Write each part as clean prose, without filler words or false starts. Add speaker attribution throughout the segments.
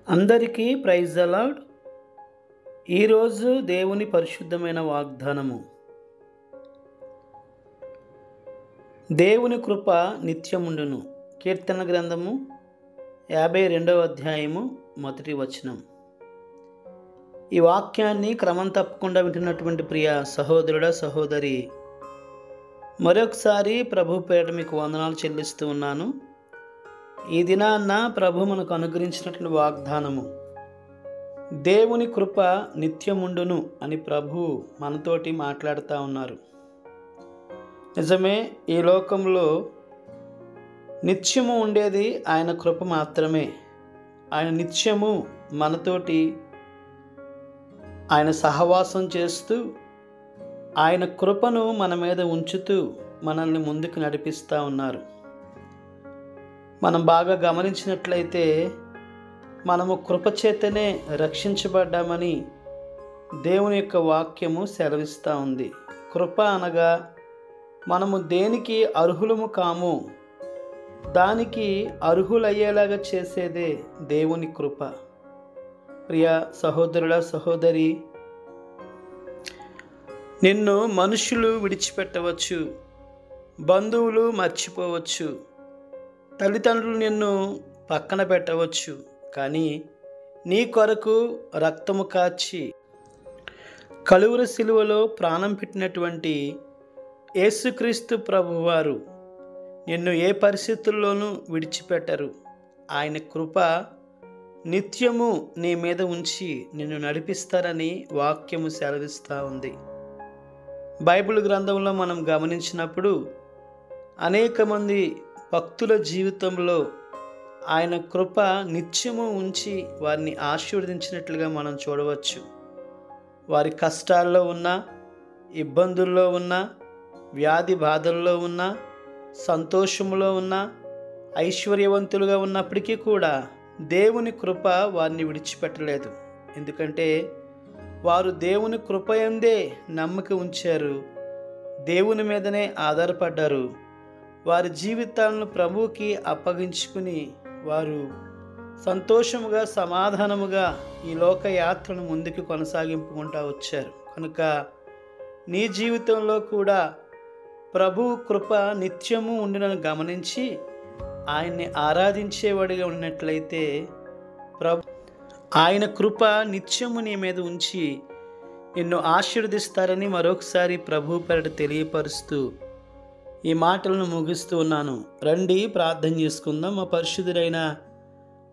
Speaker 1: అందరికీ praise the lord. ఈరోజు దేవుని పరిశుద్ధమైన వాగ్దానము. దేవుని కృప నిత్యముండును. కీర్తన గ్రంథము 52వ అధ్యాయము 1వ వచనం. ఈ వాక్యాన్ని క్రమం తప్పకుండా వింటున్నటువంటి ప్రియ సహోదరుడ సహోదరి, మరొకసారి ప్రభు పేరిట మీకు వందనాలు చెల్లిస్తూ ఉన్నాను. ఈ దినాన్న ప్రభు మనకు అనుగ్రహించినటువంటి వాగ్దానము, దేవుని కృప నిత్యముండును అని ప్రభు మనతోటి మాట్లాడుతూ ఉన్నారు. నిజమే, ఈ లోకంలో నిత్యము ఉండేది ఆయన కృప మాత్రమే. ఆయన నిత్యము మనతోటి ఆయన సహవాసం చేస్తూ ఆయన కృపను మన మీద ఉంచుతూ మనల్ని ముందుకు నడిపిస్తూ ఉన్నారు. మనం బాగా గమనించినట్లయితే మనము కృపచేతనే రక్షించబడ్డామని దేవుని యొక్క వాక్యము సెలవిస్తూ ఉంది. కృప అనగా మనము దేనికి అర్హులము కాము, దానికి అర్హులయ్యేలాగా చేసేదే దేవుని కృప. ప్రియ సహోదరుల సహోదరి, నిన్ను మనుషులు విడిచిపెట్టవచ్చు, బంధువులు మర్చిపోవచ్చు, తల్లిదండ్రులు నిన్ను పక్కన పెట్టవచ్చు, కానీ నీ కొరకు రక్తము కార్చి కలువరి శిలువలో ప్రాణం పెట్టినటువంటి యేసుక్రీస్తు ప్రభువారు నిన్ను ఏ పరిస్థితుల్లోనూ విడిచిపెట్టరు. ఆయన కృప నిత్యము నీ మీద ఉంచి నిన్ను నడిపిస్తారని వాక్యము సెలవిస్తూ ఉంది. బైబిల్ గ్రంథంలో మనం గమనించినప్పుడు అనేక మంది భక్తుల జీవితంలో ఆయన కృప నిత్యము ఉంచి వారిని ఆశీర్వదించినట్లుగా మనం చూడవచ్చు. వారి కష్టాల్లో ఉన్న, ఇబ్బందుల్లో ఉన్న, వ్యాధి బాధల్లో ఉన్న, సంతోషంలో ఉన్న, ఐశ్వర్యవంతులుగా ఉన్నప్పటికీ కూడా దేవుని కృప వారిని విడిచిపెట్టలేదు. ఎందుకంటే వారు దేవుని కృపయందే నమ్మక ఉంచారు, దేవుని మీదనే ఆధారపడ్డారు. వారి జీవితాలను ప్రభువుకి అప్పగించుకుని వారు సంతోషముగా సమాధానముగా ఈ లోక యాత్రను ముందుకు కొనసాగింపుకుంటూ వచ్చారు. కనుక నీ జీవితంలో కూడా ప్రభు కృప నిత్యము ఉండినను గమనించి ఆయన్ని ఆరాధించేవాడిగా ఉన్నట్లయితే ఆయన కృప నిత్యము నీ మీద ఉంచి నిన్ను ఆశీర్వదిస్తారని మరొకసారి ప్రభు పేరిట తెలియపరుస్తూ ఈ మాటలను ముగిస్తూ ఉన్నాను. రండి ప్రార్థన చేసుకుందాం. మా పరిశుద్ధుడైన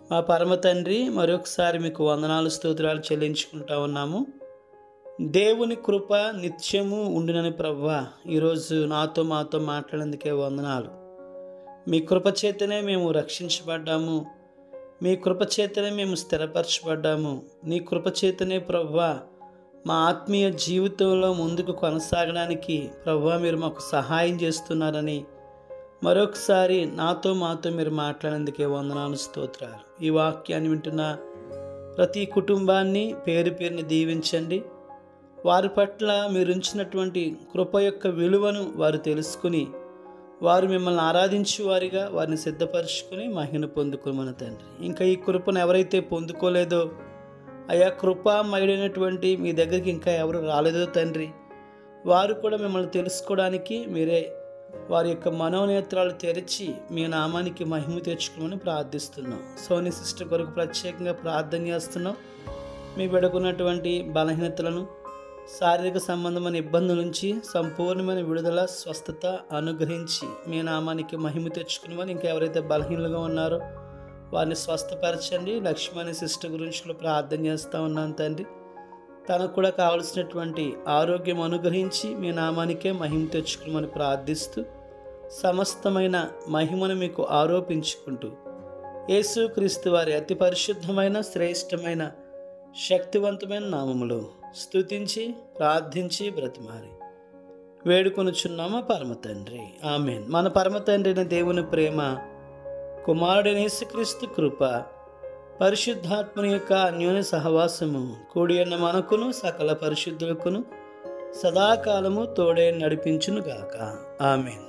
Speaker 1: మా పరమ తండ్రి, మరొకసారి మీకు వందనాలు స్తోత్రాలు చెల్లించుకుంటా ఉన్నాము. దేవుని కృప నిత్యము ఉండునని ప్రభువా, ఈరోజు మాతో మాట్లాడేందుకే వందనాలు. మీ కృప చేతనే మేము రక్షించబడ్డాము, మీ కృప చేతనే మేము స్థిరపరచబడ్డాము. నీ కృప చేతనే ప్రభువా మా ఆత్మీయ జీవితంలో ముందుకు కొనసాగడానికి ప్రభువా మీరు మాకు సహాయం చేస్తున్నారని మరొకసారి మాతో మీరు మాట్లాడేందుకే వందనాలు స్తోత్రాలు. ఈ వాక్యాన్ని వింటున్న ప్రతి కుటుంబాన్ని పేరు పేరుని దీవించండి. వారి పట్ల మీరు ఉంచినటువంటి కృప యొక్క విలువను వారు తెలుసుకుని వారు మిమ్మల్ని ఆరాధించే వారిగా వారిని సిద్ధపరచుకుని మహిమ పొందుకోమని తండ్రి. ఇంకా ఈ కృపను ఎవరైతే పొందుకోలేదో, అయా కృపామయుడైనటువంటి మీ దగ్గరికి ఇంకా ఎవరు రాలేదో తండ్రి, వారు కూడా మిమ్మల్ని తెలుసుకోవడానికి మీరే వారి యొక్క మనోనేత్రాలు తెరిచి మీ నామానికి మహిమ తెచ్చుకోమని ప్రార్థిస్తున్నాం. సోని సిస్టర్ కొరకు ప్రత్యేకంగా ప్రార్థన చేస్తున్నాం. మీ బిడ్డకున్నటువంటి బలహీనతలను, శారీరక సంబంధమైన ఇబ్బందుల నుంచి సంపూర్ణమైన విడుదల, స్వస్థత అనుగ్రహించి మీ నామానికి మహిమ తెచ్చుకుని ఇంకా ఎవరైతే బలహీనలుగా ఉన్నారో వారిని స్వస్థపరచండి. లక్ష్మణి సిస్టర్ గురించి కూడా ప్రార్థన చేస్తూ ఉన్నాను తండ్రి. తనకు కూడా కావలసినటువంటి ఆరోగ్యం అనుగ్రహించి మీ నామానికే మహిమ తెచ్చుకోమని ప్రార్థిస్తూ సమస్తమైన మహిమను మీకు ఆరోపించుకుంటూ యేసుక్రీస్తు వారి అతి పరిశుద్ధమైన, శ్రేష్టమైన, శక్తివంతమైన నామములో స్తుతించి ప్రార్థించి బ్రతిమారి వేడుకొనుచున్నాము పరమ తండ్రి, ఆమేన్. మన పరమ తండ్రి అయిన దేవుని ప్రేమ, కుమారుడైన యేసుక్రీస్తు కృప, పరిశుద్ధాత్మని యొక్క అన్యోన్య సహవాసము కూడి ఉన్న మనకును సకల పరిశుద్ధులకును సదాకాలము తోడే నడిపించునుగాక. ఆమేన్.